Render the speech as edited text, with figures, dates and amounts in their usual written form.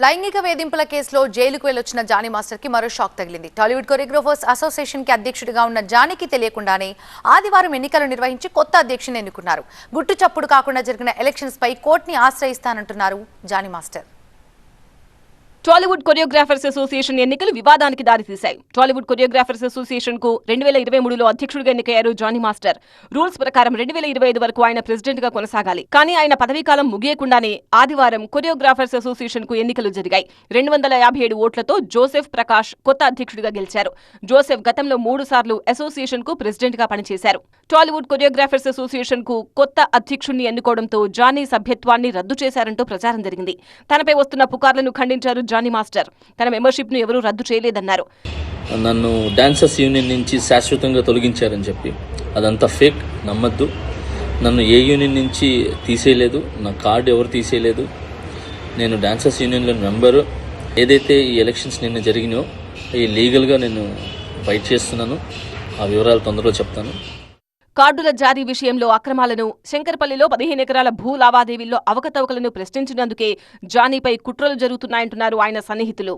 లైంగిక వేధింపుల కేసులో జైలుకు వెళ్లొచ్చిన జానీ మాస్టర్ కి మరో షాక్ తగిలింది. టాలీవుడ్ కొరియోగ్రాఫర్స్ అసోసియేషన్ కి అధ్యక్షుడిగా ఉన్న జానీకి తెలియకుండానే ఆదివారం ఎన్నికలు నిర్వహించి కొత్త అధ్యక్షుని ఎన్నుకున్నారు. గుట్టు చప్పుడు కాకుండా జరిగిన ఎలక్షన్స్ పై కోర్టుని ఆశ్రయిస్తానంటున్నారు Jani master. Tollywood choreographers association ఎన్నికలు వివాదానికి దారితీశాయి. టాలీవుడ్ కొరియోగ్రాఫర్స్ అసోసియేషన్ కు 2023లో అధ్యక్షుడిగా ఎన్నికయ్యారు జానీ మాస్టర్. రూల్స్ ప్రకారం 2025 వరకు ఆయన ప్రెసిడెంట్ గా కొనసాగాలి. కానీ ఆయన పదవీకాలం ముగియకుండానే ఆదివారం కొరియోగ్రాఫర్స్ అసోసియేషన్ కు ఎన్నికలు జరిగాయి. 257 ఓట్లతో జోసెఫ్ ప్రకాష్ కొత్త అధ్యక్షుడిగా గెలిచారు. జోసెఫ్ గతంలో 3 సార్లు అసోసియేషన్ కు ప్రెసిడెంట్ గా పనిచేశారు. టాలీవుడ్ కొరియోగ్రాఫర్స్ అసోసియేషన్ కు కొత్త అధ్యక్షుడిని ఎన్నుకోవడంతో జానీ సభ్యత్వాన్ని రద్దు చేశారంటూ ప్రచారం జరిగింది. తనపై వస్తున్న పుకార్లను ఖండించారు జానీ మాస్టర్. తన మెంబర్షిప్ ను ఎవరూ రద్దు చేయలేదన్నారు. నన్ను డాన్సర్స్ యూనియన్ నుంచి శాశ్వతంగా తొలగించారని చెప్పి అదంతా ఫేక్, నమ్మద్దు. నన్ను ఏ యూనియన్ నుంచి తీసేయలేదు, నా కార్డు ఎవరు తీసేయలేదు. నేను డాన్సర్స్ యూనియన్లో మెంబరు. ఏదైతే ఈ ఎలక్షన్స్ నిన్న జరిగినాయో ఈ లీగల్గా నేను ఫైట్ చేస్తున్నాను. ఆ వివరాలు తొందరలో చెప్తాను. కార్డుల జారీ విషయంలో అక్రమాలను, శంకర్పల్లిలో 15 ఎకరాల భూ లావాదేవీల్లో అవకతవకలను ప్రశ్నించినందుకే జానీపై కుట్రలు జరుగుతున్నాయంటున్నారు ఆయన సన్నిహితులు.